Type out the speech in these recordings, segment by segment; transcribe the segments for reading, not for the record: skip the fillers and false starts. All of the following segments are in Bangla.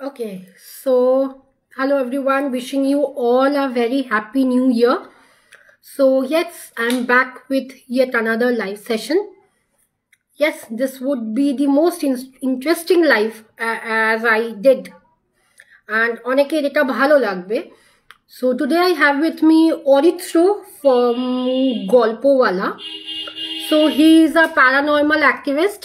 Okay, so hello everyone, wishing you all a very happy new year. So, yes, I'm back with yet another live session. Yes, this would be the most interesting live as I did, and অনেকের এটা ভালো লাগবে. So, today I have with me Orithro from Golpowala. So, he is a paranormal activist.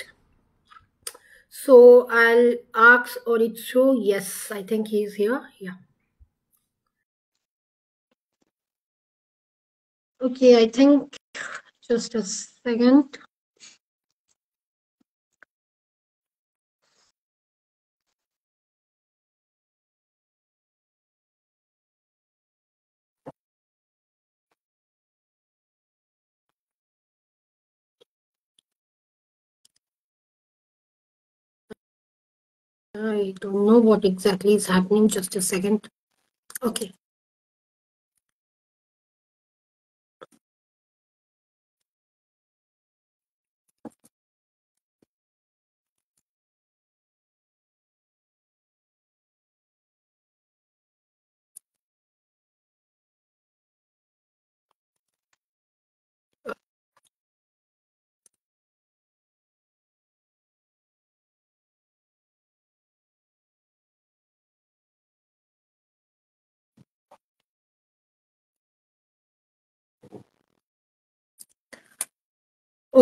So, I'll ask Orithro. Yes, I think he is here. Yeah. Okay, I think just a second. I don't know what exactly is happening. Just a second. Okay.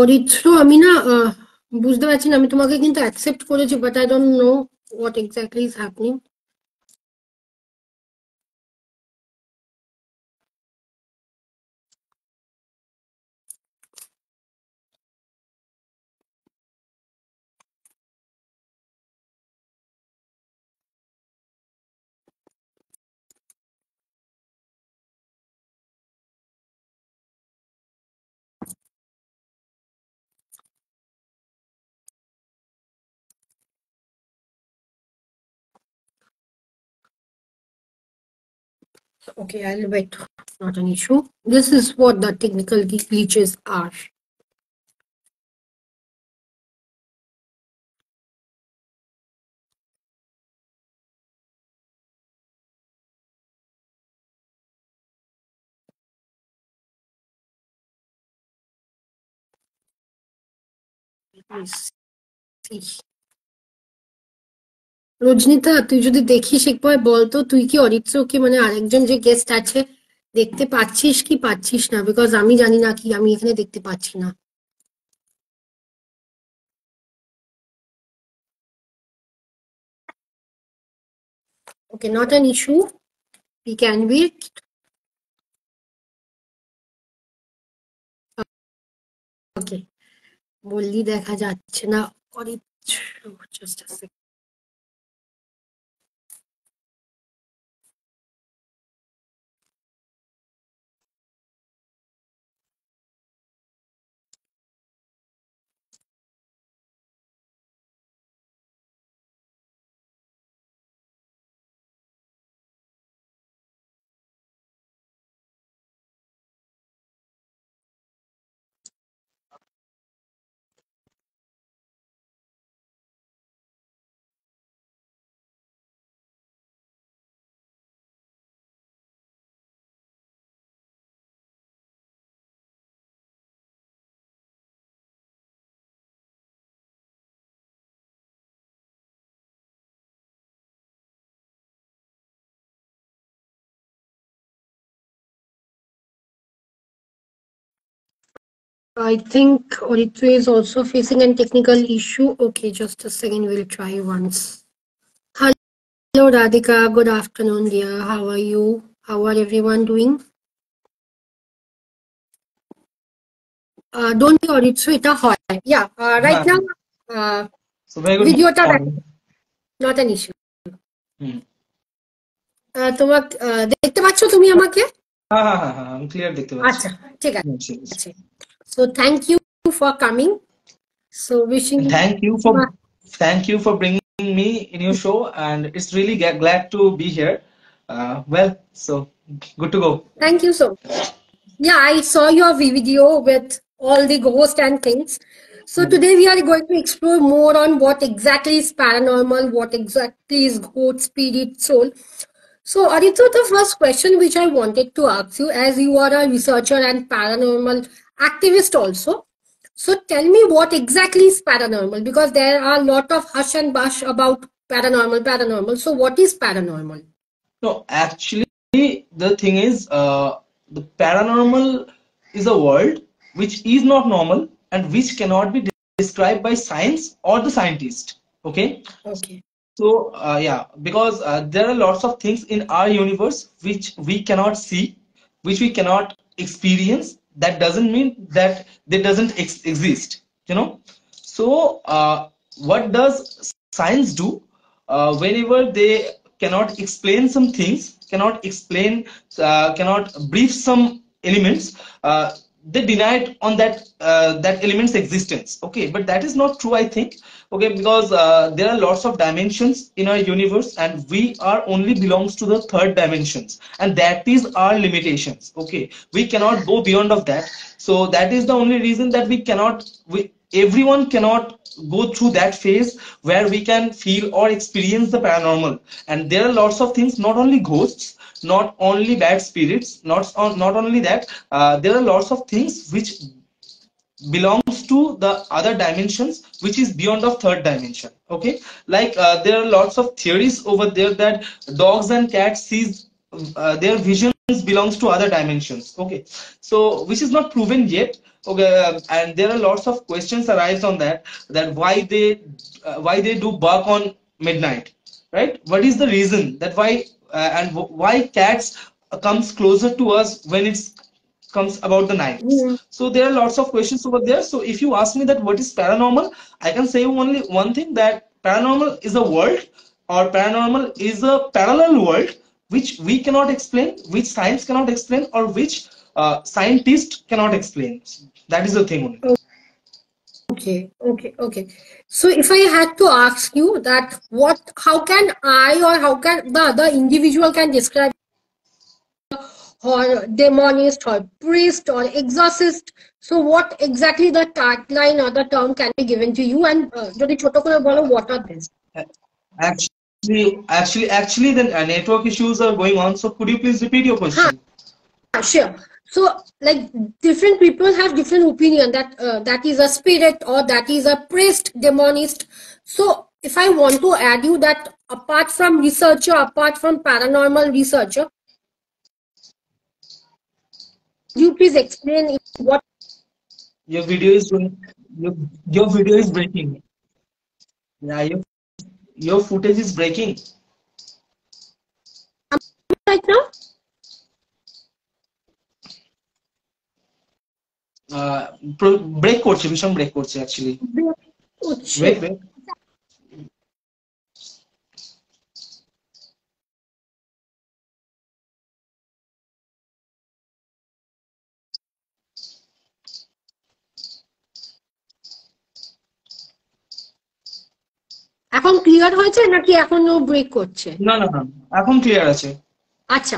Aritra আমি না বুঝতে পারছি না, আমি তোমাকে কিন্তু অ্যাকসেপ্ট করেছি, but I don't know what exactly is happening. Okay, I'll wait. Not an issue. This is what the technical glitches are. Let me see. রজনীতা, তুই যদি দেখিস একবার বলতো, তুই কি অরিত্রকে মানে আরেকজন যে গেস্ট আছে দেখতে পাচ্ছিস কি পাচ্ছিস না? বিকজ আমি জানি না, কি আমি এখানে দেখতে পাচ্ছি না. Okay, not an issue. We can wait. ওকে, বললি দেখা যাচ্ছে না. Just a second. I think Oritra is also facing a technical issue. Okay, just a second. We'll try once. Hello, Radhika. Good afternoon, dear. How are you? How are everyone doing? Don't be Oritra. It's hot. Yeah. Right now, So very good video morning. not an issue. তোমার দেখতে পাচ্ছ তুমি আমাকে? হ্যাঁ আমি ক্লিয়ার দেখতে পাচ্ছি. আচ্ছা, ঠিক আছে. So thank you for coming. So wishing. Thank you for bringing me in your show, and it's really glad to be here. Well, so good to go. Thank you so much. Yeah, I saw your video with all the ghosts and things. So today we are going to explore more on what exactly is paranormal, what exactly is ghost, spirit, soul. So Aditya, the first question which I wanted to ask you, as you are a researcher and paranormal activist also, so tell me what exactly is paranormal, because there are a lot of hush and bush about paranormal. So what is paranormal? No, actually, the thing is, the paranormal is a world which is not normal and which cannot be described by science or the scientist. Okay. Okay. So, yeah, because there are lots of things in our universe which we cannot see, which we cannot experience. That doesn't mean that they doesn't exist, you know. So, what does science do whenever they cannot explain some things, cannot brief some elements? They deny it on that element's existence. Okay, but that is not true, I think. Okay, because there are lots of dimensions in our universe and we are only belongs to the third dimensions, and that is our limitations. Okay, we cannot go beyond of that. So that is the only reason that everyone cannot go through that phase where we can feel or experience the paranormal. And there are lots of things, not only ghosts, not only bad spirits, not only that, there are lots of things which belongs to the other dimensions which is beyond of third dimension. Okay, like there are lots of theories over there that dogs and cats sees their visions belongs to other dimensions. Okay, so which is not proven yet. Okay, and there are lots of questions arise on that why they do bark on midnight, right? What is the reason that why why cats comes closer to us when it's comes about the nights? Mm. So there are lots of questions over there. So if you ask me that what is paranormal, I can say only one thing, that paranormal is a world, or paranormal is a parallel world which we cannot explain, which science cannot explain, or which scientist cannot explain. That is the thing only. Okay. So if I had to ask you that how can I or how can the other individual can describe or demonist or priest or exorcist, so what exactly the tagline or the term can be given to you, and যদি ছোট করে বলো what are these? Actually, the network issues are going on. So could you please repeat your question? Sure. So, like, different people have different opinion that that is a spirit or that is a priest, demonist. So, if I want to add you that apart from researcher, apart from paranormal researcher, you please explain what Your video is going, your, your video is breaking. Yeah, your footage is breaking. right now. Break করছে, ভীষণ ব্রেক করছে অ্যাকচুয়ালি। ওয়েট ওয়েট, এখন ক্লিয়ার হয়েছে নাকি এখনো ব্রেক করছে? না না না, এখন ক্লিয়ার আছে। আচ্ছা,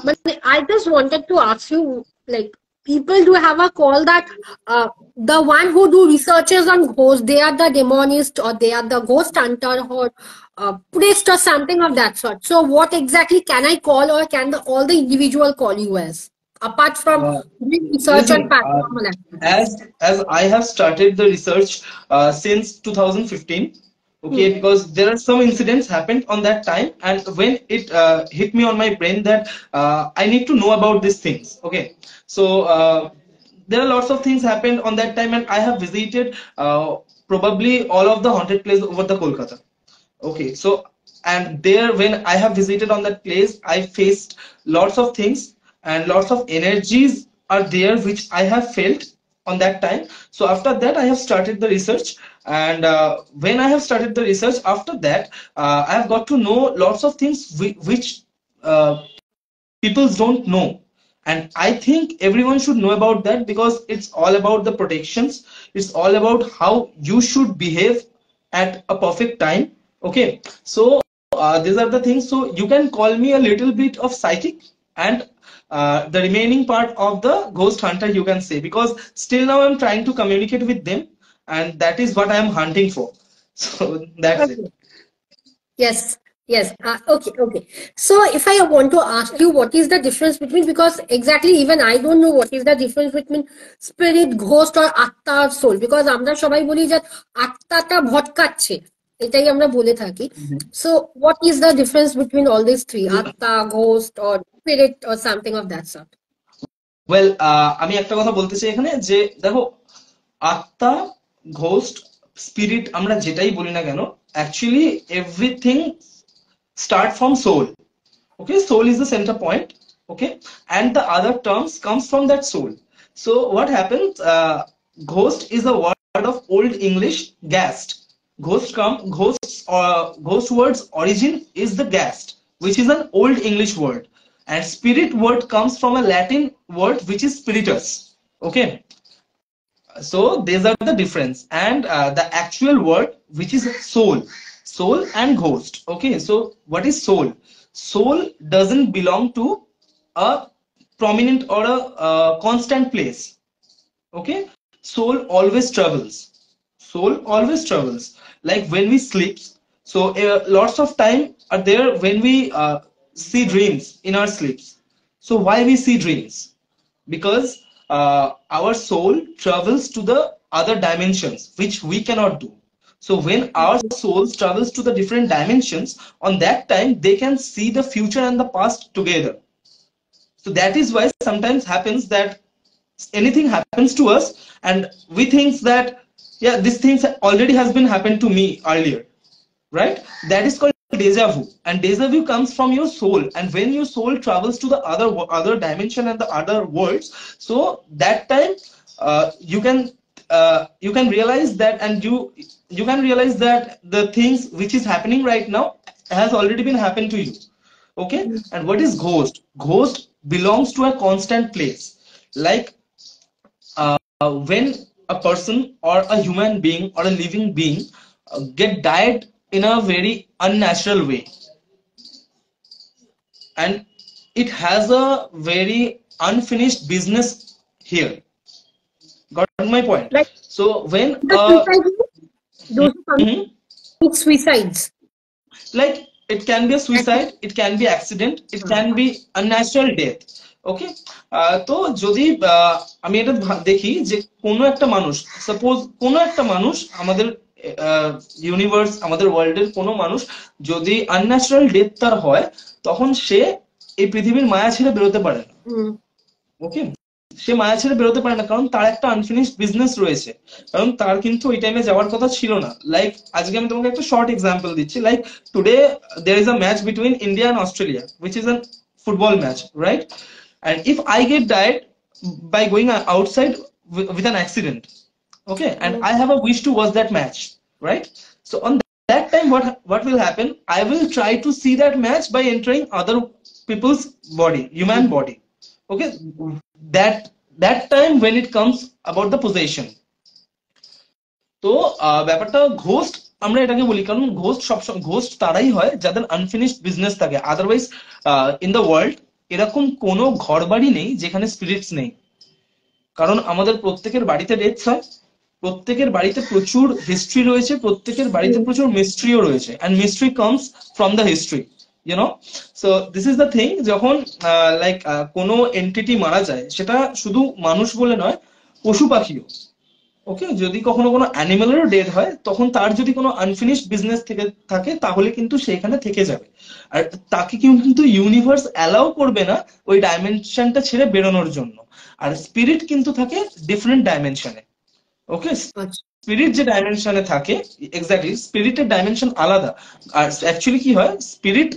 মানে I just wanted to ask you, like, people do have a call that the one who do researches on ghosts, they are the demonist or they are the ghost hunter or priest or something of that sort. So what exactly can I call, or can all the individual call you as, apart from doing research on Listen, paranormal activities? as I have started the research since 2015, okay, because there are some incidents happened on that time, and when it hit me on my brain that I need to know about these things. Okay, so there are lots of things happened on that time, and I have visited probably all of the haunted places over the Kolkata. Okay, so and there when I have visited on that place, I faced lots of things, and lots of energies are there which I have felt on that time. So after that I have started the research, and when I have started the research, after that I have got to know lots of things which uh, people don't know, and I think everyone should know about that, because it's all about the protections, it's all about how you should behave at a perfect time. Okay, so these are the things. So you can call me a little bit of psychic, and the remaining part of the ghost hunter, you can say, because still now I'm trying to communicate with them, and that is what I am hunting for. So that's it. Okay. Yes, yes. Okay. So if I want to ask you what is the difference between, because exactly even I don't know what is the difference between spirit, ghost or আত্মা or soul, because আমরা সবাই বলি যে আত্মাটা ভটকাচ্ছে, এটাই আমরা বলে থাকি. So what is the difference between all these three, আত্মা, ghost or spirit or something of that sort? Well আমি একটা কথা বলতে চাই এখানে যে দেখো, আত্মা, ঘোস্ট, স্পিরিট আমরা যেটাই বলি না কেন, actually everything start from soul. Okay, soul is the center point. Okay, and the other terms comes from that soul. So what happens, ghost is a word of old English ghast. Ghost word's origin is the ghast, which is an old English word, and spirit word comes from a Latin word which is spiritus. Okay, so these are the difference, and the actual word which is soul and ghost. Okay, so what is soul? Soul doesn't belong to a prominent or a constant place. Okay, soul always travels, like when we sleep. So lots of time are there when we see dreams in our sleeps. So why we see dreams? Because our soul travels to the other dimensions which we cannot do. So when our souls travels to the different dimensions, on that time they can see the future and the past together. So that is why sometimes happens that anything happens to us and we think that, yeah, this thing already has been happened to me earlier, right? That is called deja vu, and deja vu comes from your soul, and when your soul travels to the other dimension and the other worlds, so that time you can realize that, and you can realize that the things which is happening right now has already been happened to you. Okay, and what is ghost? Ghost belongs to a constant place, like when a person or a human being or a living being get died in a very unnatural way, and it has a very unfinished business here. Got my point? Like So when the suicide, those who commit suicides. like it can be a suicide, it can be accident, it can be unnatural death. ওকে, তো যদি আমি এটা দেখি যে কোনো একটা মানুষ, সাপোজ কোনো একটা মানুষ আমাদের ইউনিভার্স, আমাদের ওয়ার্ল্ডের কোনো মানুষ যদি আনন্যাচারাল ডেথ তার হয়, তখন সে এই পৃথিবীর মায়া ছেড়ে বেরোতে পারে না। ওকে, সে মায়া ছেড়ে বেরোতে পারে না কারণ তার একটা আনফিনিশড বিজনেস রয়েছে, কারণ তার কিন্তু ওই টাইমে যাওয়ার কথা ছিল না। লাইক আজকে আমি তোমাকে একটা শর্ট এক্সাম্পল দিচ্ছি, like today there is a match between India and Australia which is a football match, right? And if I get died by going outside with an accident, okay, and I have a wish to watch that match, right? So on that time what will happen, I will try to see that match by entering other people's body, human body. Okay, that time when it comes about the possession. তো ব্যাপারটা ঘোস্ট আমরা এটাকে বলি, কারণ ঘোস্ট তারাই হয় যাদের আনফিনিশড বিজনেস থাকে। আদারওয়াইজ ইন দ্য ওয়ার্ল্ড এরকম কোনো ঘর বাড়ি নেই যেখানে স্পিরিটস নেই, কারণ আমাদের প্রত্যেকের বাড়িতে ডেথস হয়, প্রত্যেকের বাড়িতে প্রচুর হিস্ট্রি রয়েছে, প্রত্যেকের বাড়িতে প্রচুর মিস্ট্রিও রয়েছে, and mystery comes from the history, you know. So this is the thing, যখন লাইক কোনো এন্টিটি মারা যায়, সেটা শুধু মানুষ বলে নয়, পশু পাখিও। ওকে, যদি কখনো কোনো অ্যানিমেলেরও ডেথ হয়, তখন তার যদি কোনো আনফিনিশড বিজনেস থেকে থাকে তাহলে কিন্তু সেখানে থেকে যাবে, আর তাকে কিন্তু ইউনিভার্স অ্যালাউ করবে না ওই ডাইমেনশনটা ছেড়ে বেরোনোর জন্য। আর স্পিরিট কিন্তু থাকে ডিফারেন্ট ডাইমেনশনে। ওকে, স্পিরিট যে ডাইমেনশনে থাকে, এক্স্যাক্টলি স্পিরিটের ডাইমেনশন আলাদা। আর অ্যাকচুয়ালি কি হয়, স্পিরিট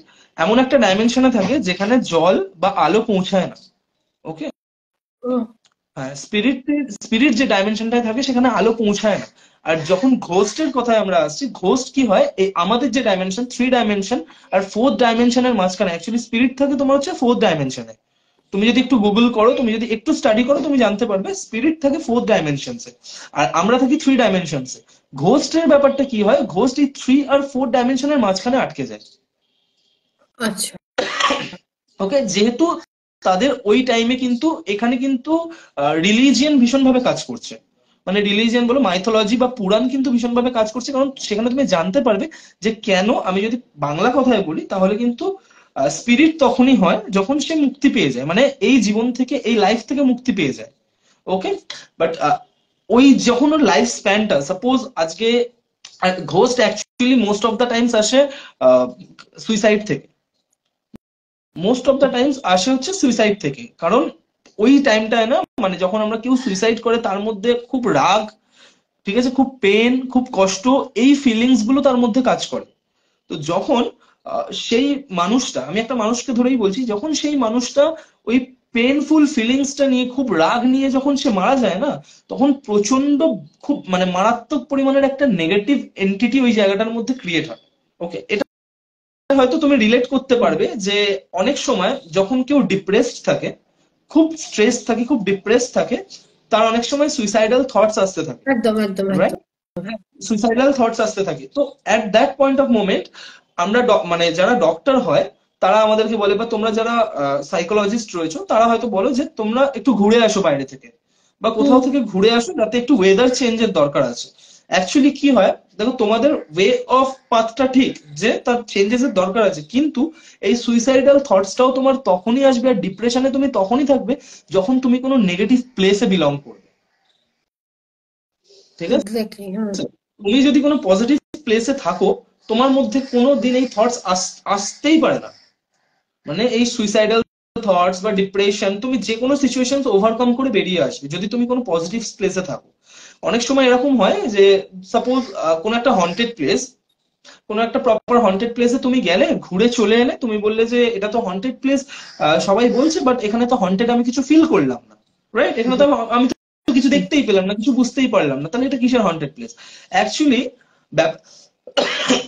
এমন একটা ডাইমেনশনে থাকে যেখানে জল বা আলো পৌঁছায় না। ওকে, হ্যাঁ, স্পিরিট যে ডাইমেনশনটায় থাকে সেখানে আলো পৌঁছায় না। আর যখন ঘোস্টের কথায় আমরা আসছি, ঘোস্ট কি হয়, এই আমাদের যে ডাইমেনশন 3 ডাইমেনশন আর 4th ডাইমেনশনের মাঝখানে অ্যাকচুয়ালি স্পিরিট থাকে তোমার হচ্ছে 4th ডাইমেনশনে। তুমি যদি একটু গুগল করো, তুমি যদি একটু স্টাডি করো, তুমি জানতে পারবে স্পিরিট থাকে 4th ডাইমেনশনসে আর আমরা থাকি 3 ডাইমেনশনসে। ঘোস্টের ব্যাপারটা কি হয়, ঘোস্ট এই 3 আর 4 ডাইমেনশনের মাঝখানে আটকে যায়। আচ্ছা, ওকে, যেহেতু তাদের ওই টাইমে কিন্তু এখানে কিন্তু রিলিজিয়ান ভীষণভাবে কাজ করছে, মানে রিলিজিয়ন বলো, মাইথোলজি বা পুরাণ কিন্তু ভীষণভাবে কাজ করছে, কারণ সেখানে তুমি জানতে পারবে যে কেন, আমি যদি বাংলা কথায় বলি তাহলে কিন্তু স্পিরিট তখনই হয় যখন সে মুক্তি পেয়ে যায়, মানে এই জীবন থেকে, এই লাইফ থেকে মুক্তি পেয়ে যায়। ওকে, বাট ওই যখন ওর লাইফ স্প্যানটা, সাপোজ আজকে ghost actually most of the Times আসে সুইসাইড থেকে, মোস্ট অফ দ্য টাইমস আসে হচ্ছে সুইসাইড থেকে, কারণ ওই টাইমটায় না, মানে যখন আমরা কেউ সুইসাইড করে তার মধ্যে খুব রাগ, ঠিক আছে, খুব পেন, খুব কষ্ট, এই ফিলিংস গুলো তার মধ্যে কাজ করে। তো যখন সেই মানুষটা, আমি একটা মানুষকে ধরেই বলছি, যখন সেই মানুষটা ওই পেনফুল ফিলিংসটা নিয়ে, খুব রাগ নিয়ে যখন সে মারা যায় না, তখন প্রচন্ড, খুব মানে মারাত্মক পরিমাণের একটা নেগেটিভ এন্টিটি ওই জায়গাটার মধ্যে ক্রিয়েট হয়। ওকে, এটা হয়তো তুমি রিলেট করতে পারবে যে অনেক সময় যখন কেউ ডিপ্রেসড থাকে, খুব স্ট্রেস থাকে, খুব ডিপ্রেস থাকে, তার অনেক সময় সুইসাইডাল থটস আসতে থাকে, একদম একদম রাইট? একদম। সুইসাইডাল থটস আসতে থাকে। তো at that point of moment আমরা মানে যারা ডক্টর হয় তারা আমাদেরকে বলে, বা তোমরা যারা সাইকোলজিস্ট রয়েছো তারা হয়তো বলো যে তোমরা একটু ঘুরে আসো বাইরে থেকে, বা কোথাও থেকে ঘুরে আসো, যাতে একটু ওয়েদার চেঞ্জের দরকার আছে। অ্যাকচুয়ালি কি হয় দেখো, তোমাদের ওয়ে অফ পাথটা ঠিক, যে তার চেঞ্জেস এর দরকার আছে, কিন্তু এই সুইসাইডাল থটসটাও তোমার তখনই আসবে, আর ডিপ্রেশনে তুমি তখনই থাকবে যখন তুমি কোনো নেগেটিভ প্লেসে বিলং করবে, ঠিক আছে? এক্স্যাক্টলি। তুমি যদি কোনো পজিটিভ প্লেসে থাকো, তোমার মধ্যে কোনো দিন এই থটস আসতেই পারে না, মানে এই সুইসাইডাল থটস বা ডিপ্রেশন, তুমি যে কোনো সিচুয়েশন ওভারকাম করে বেরিয়ে আসবে যদি তুমি কোনো পজিটিভ প্লেসে থাকো। অনেক সময় এরকম হয় যে সাপোজ কোনো একটা হন্টেড প্লেস, কোনো একটা প্রপার হন্টেড প্লেসে তুমি গেলে, ঘুরে চলে এলে, তুমি বললে যে এটা তো হন্টেড প্লেস, সবাই বলছে, বাট এখানে তো হন্টেড আমি কিছু ফিল করলাম না, রাইট? এখানে তো আমি তো কিছু দেখতেই পেলাম না, কিছু বুঝতেই পারলাম না, তাহলে এটা কিসের হন্টেড প্লেস? অ্যাকচুয়ালি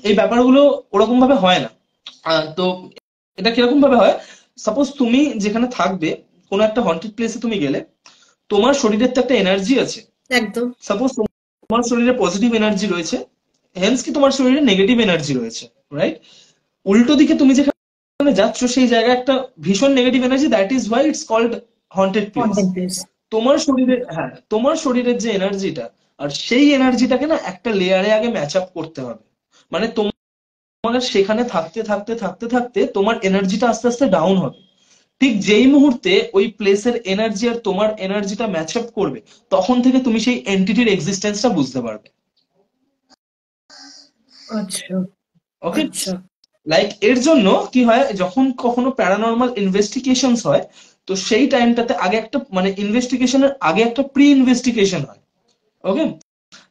এই ব্যাপারগুলো ওরকম ভাবে হয় না। তো এটা কিরকম ভাবে হয়, সাপোজ তুমি যেখানে থাকবে, কোনো একটা হন্টেড প্লেসে তুমি গেলে, তোমার শরীরের তো একটা এনার্জি আছে, একদম সাপোজ তোমার শরীরে পজিটিভ এনার্জি রয়েছে, হেন্স কি তোমার শরীরে নেগেটিভ এনার্জি রয়েছে, রাইট? উল্টো দিকে তুমি যেখানে যাচ্ছ সেই জায়গায় একটা ভীষণ negative energy, that is why it's called haunted place. Content place. তোমার শরীরে, হ্যাঁ, তোমার শরীরের যে এনার্জিটা, আর সেই এনার্জিটাকে না একটা লেয়ারে আগে ম্যাচ আপ করতে হবে, মানে তোমার সেখানে থাকতে থাকতে থাকতে থাকতে তোমার এনার্জিটা আস্তে আস্তে ডাউন হবে। ঠিক যেই মুহূর্তে ওই প্লেসের এনার্জি আর তোমার এনার্জিটা ম্যাচ আপ করবে, তখন থেকে তুমি সেই এন্টিটির এক্সিস্টেন্সটা বুঝতে পারবে। আচ্ছা ওকে, আচ্ছা। লাইক এর জন্য কি হয়, যখন কখনো প্যারানর্মাল ইনভেস্টিগেশনস হয়, তো সেই টাইমটাতে আগে একটা, মানে ইনভেস্টিগেশনের আগে একটা প্রি ইনভেস্টিগেশন হয়। ওকে,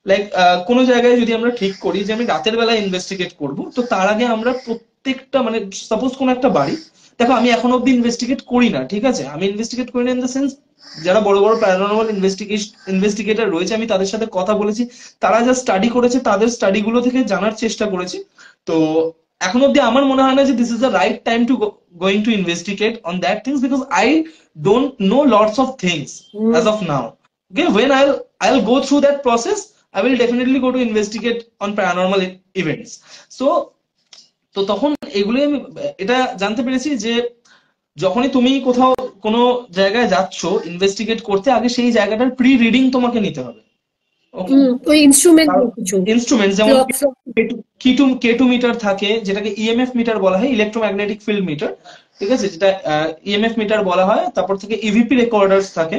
লাইক কোনো জায়গায় যদি আমরা ঠিক করি যে আমি রাতের বেলা ইনভেস্টিগেট করব, তো তার আগে আমরা প্রত্যেকটা, মানে সাপোজ কোনো একটা বাড়ি, দেখো আমি এখন অব্দি ইনভেস্টিগেট করি না, ঠিক আছে, আমি ইনভেস্টিগেট করি না ইন দ্য সেন্স, যারা বড় বড় প্যারানর্মাল ইনভেস্টিগেটর রয়েছে আমি তাদের সাথে কথা বলেছি, তারা যা স্টাডি করেছে তাদের স্টাডি গুলো থেকে জানার চেষ্টা করেছি। তো এখন অব্দি আমার মনে হয় না যে this is the right time to going to investigate on that things, because I don't know lots of things as of now. Okay, when I'll go through that process, I will definitely go to investigate on paranormal events. So তো তখন এগুলোই আমি এটা জানতে পেরেছি যে যখনই তুমি কোথাও কোনো জায়গায় যাচ্ছ ইনভেস্টিগেট করতে, আগে সেই জায়গাটার প্রি রিডিং তোমাকে নিতে হবে। ওকে, ওই ইনস্ট্রুমেন্ট কিছু ইনস্ট্রুমেন্ট যেমন ক্লকস। K2 মিটার থাকে, যেটাকে ইএমএফ মিটার বলা হয়, ইলেকট্রোম্যাগনেটিক ফিল্ড মিটার, ঠিক আছে, যেটা ইএমএফ মিটার বলা হয়। তারপর থেকে ইভিপি রেকর্ডার্স থাকে।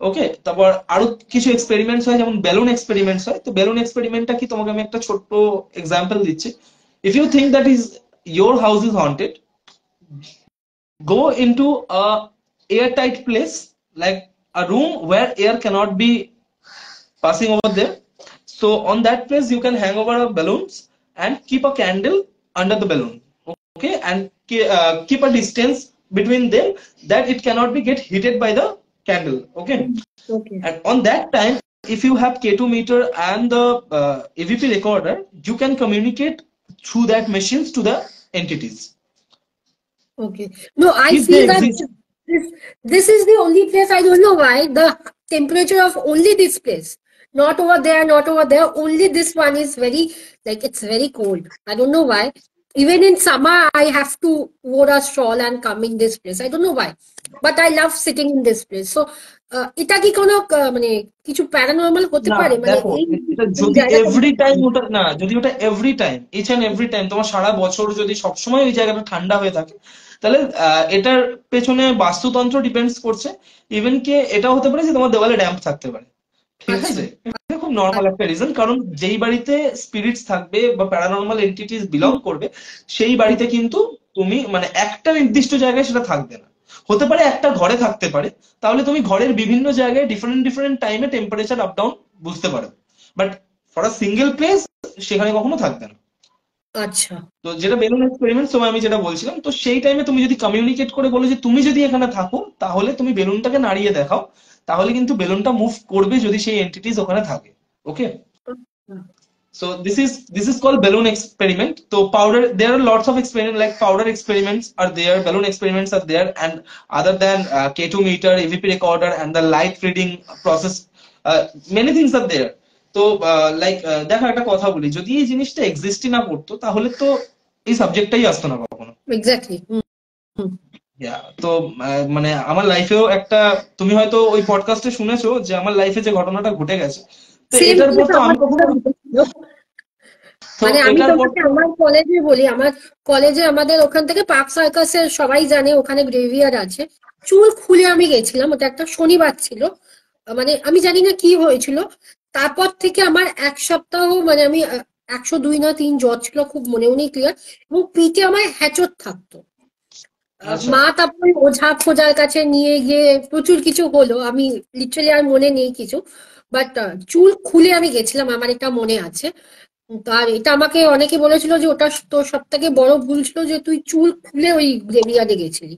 ওকে, তারপর আরো কিছু এক্সপেরিমেন্টস হয়, যেমন বেলুন এক্সপেরিমেন্টস হয়। তো বেলুন এক্সপেরিমেন্টটা কি, তোমাকে আমি একটা ছোট্ট এক্সাম্পল দিচ্ছি। If you think that is your house is haunted, go into a airtight place, like a room where air cannot be passing over there. So on that place you can hang over balloons and keep a candle under the balloon. Okay, and keep a distance between them that it cannot be get heated by the candle. Okay, okay and on that time, if you have K2 meter and the EVP recorder, you can communicate through that machines to the entities. okay. No, I If they feel that exist. this is the only place. I don't know why the temperature of only this place, not over there, not over there. Only this one is very, like, it's very cold. I don't know why. Even in summer, I have to wear a shawl and come in this place. I don't know why, but I love sitting in this place. So, এটা কি কোনো মানে কিছু প্যারানর্মাল হতে না পারে? মানে দেখো, এই এটা এই যদি জায়গাটা এভরি টাইম ওটা না, যদি ওটা every time, each and every time তোমার সারা বছর যদি সবসময় ওই জায়গাটা ঠান্ডা হয়ে থাকে, তাহলে এটার পেছনে বাস্তুতন্ত্র ডিপেন্ডস করছে। ইভেন কে এটাও হতে পারে যে তোমার দেওয়ালে ড্যাম্প থাকতে পারে, ঠিক আচ্ছা আছে? এটা খুব নর্মাল একটা রিজন, কারণ যেই বাড়িতে স্পিরিটস থাকবে বা প্যারানর্মাল এন্টিটিস বিলং করবে, সেই বাড়িতে কিন্তু তুমি মানে একটা নির্দিষ্ট জায়গায় সেটা থাকবে না। হতে পারে একটা ঘরে থাকতে পারে, তাহলে তুমি ঘরের বিভিন্ন জায়গায় ডিফারেন্ট ডিফারেন্ট টাইমে টেম্পারেচার আপ ডাউন বুঝতে পারবে, but for a single place সেখানে কখনো থাকবে না। আচ্ছা তো যেটা বেলুন এক্সপেরিমেন্ট সময় আমি যেটা বলছিলাম, তো সেই টাইমে তুমি যদি কমিউনিকেট করে বলো যে তুমি যদি এখানে থাকো, তাহলে তুমি বেলুনটাকে নাড়িয়ে দেখাও, তাহলে কিন্তু বেলুনটা মুভ করবে যদি সেই এন্টিটিস ওখানে থাকে। ওকে, so this is called balloon experiment. So powder, there are lots of experiment like powder experiments are there, balloon experiments are there, and other than K2 meter, EVP recorder, and the light reading process, many things are there. তো দেখো একটা কথা বলি, যদি এই জিনিসটা এক্সিস্টই না করতো, তাহলে তো এই সাবজেক্টটাই আসতো না কখনো। এক্স্যাক্টলি তো মানে আমার লাইফেও একটা, তুমি হয়তো ওই পডকাস্টে শুনেছো যে আমার লাইফে যে ঘটনাটা ঘটে গেছে, তো সেম এটার পর কিন্তু তো আমার আমি কখনো, ঘটেছিল। তো মানে আমি এটার পর তোমাকে তো আমার কলেজে বলি, আমার কলেজে আমাদের ওখান থেকে পার্ক সার্কাসের সবাই জানে ওখানে গ্রেভিয়ার্ড আছে। চুল খুলে আমি গেছিলাম, ওটা একটা শনিবার ছিল। মানে আমি জানি না কি হয়েছিল, তারপর থেকে আমার এক সপ্তাহ মানে আমি 102 না 3 জ্বর ছিল, খুব মনেও নেই ক্লিয়ার। এবং পিঠে আমার হ্যাচর থাকতো। আচ্ছা। মা তারপরে ওঝা খোঁজার কাছে নিয়ে গিয়ে প্রচুর কিছু হলো, আমি লিটারালি আর মনে নেই কিছু। বাট চুল খুলে আমি গেছিলাম, আমার এটা মনে আছে। আর এটা আমাকে অনেকে বলেছিল যে ওটা তোর সব থেকে বড় ভুল ছিল যে তুই চুল খুলে ওই গ্রেভিয়ার্ডে গেছিলি।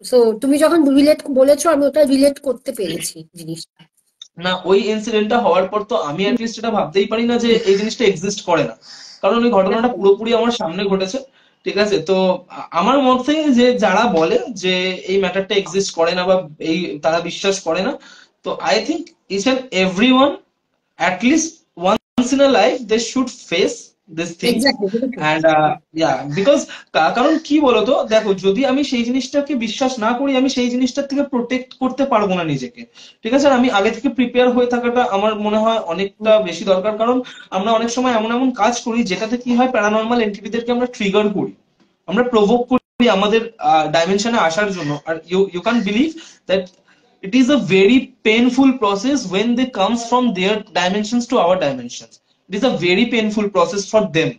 সো তুমি যখন রিলেট বলেছো, আমি ওটা রিলেট করতে পেরেছি জিনিসটা। না, ওই ইনসিডেন্টটা হওয়ার পর তো আমি অ্যাটলিস্ট এটা ভাবতেই পারি না যে এই জিনিসটা এক্সিস্ট করে না, কারণ ওই ঘটনাটা পুরোপুরি আমার সামনে ঘটেছে। ঠিক আছে, তো আমার মতে যে যারা বলে যে এই ম্যাটারটা এক্সিস্ট করে না বা এই তারা বিশ্বাস করে না, তো I think each and every one at least once in a life they should face these things. Exactly And yeah, because কারণ কি বলতো, দেখো যদি আমি সেই জিনিসটাকে বিশ্বাস না করি, আমি সেই জিনিসটার থেকে প্রোটেক্ট করতে পারবো না নিজেকে। ঠিক আছে, আর আমি আগে থেকে প্রিপেয়ার হয়ে থাকাটা আমার মনে হয় অনেকটা বেশি দরকার, কারণ আমরা অনেক সময় এমন এমন কাজ করি যেটাতে কি হয়, প্যারানর্মাল এন্টিটিদেরকে আমরা ট্রিগার করি, আমরা প্রভোক করি আমাদের ডাইমেনশনে আসার জন্য। আর you can believe that it is a very painful process when they comes from their dimensions to our dimensions. It is a very painful process for them.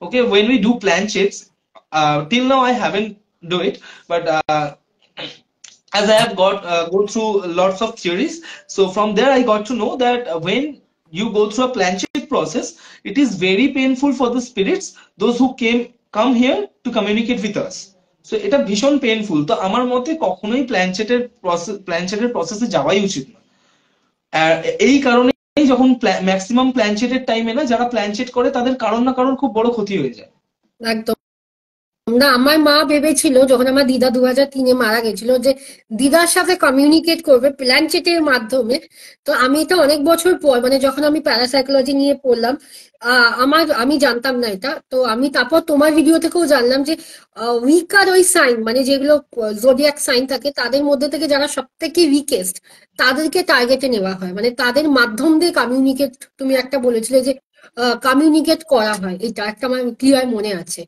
Okay, when we do planchets, till now I haven't do it, but as I have got go through lots of theories, so from there I got to know that when you go through a planchet process, it is very painful for the spirits, those who come here to communicate with us. So এটা ভীষণ পেইনফুল। তো আমার মতে কখনোই প্ল্যানচেটের প্রসেসে যাওয়াই উচিত না। আর এই কারণেই যখন ম্যাক্সিমাম প্ল্যানচেটের টাইমে না, যারা প্ল্যানচেট করে তাদের কারণ না কারণ খুব বড় ক্ষতি হয়ে যায়। একদম না। আমার মা ভেবেছিল যখন আমার দিদা 2003-এ মারা গেছিল যে দিদার সাথে কমিউনিকেট করবে প্ল্যানচেটের মাধ্যমে। তো আমি এটা অনেক বছর পর মানে যখন আমি প্যারাসাইকোলজি নিয়ে পড়লাম, আমি জানতাম না এটা। তো আমি তারপর তোমার ভিডিও থেকেও জানলাম যে উইকার ওই সাইন মানে যেগুলো জোডিয়াক সাইন থাকে, তাদের মধ্যে থেকে যারা সব থেকে উইকেস্ট তাদেরকে টার্গেটে নেওয়া হয়, মানে তাদের মাধ্যম দিয়ে কমিউনিকেট। তুমি একটা বলেছিলে যে কমিউনিকেট করা হয়, এটা একটা আমার ক্লিয়ার মনে আছে।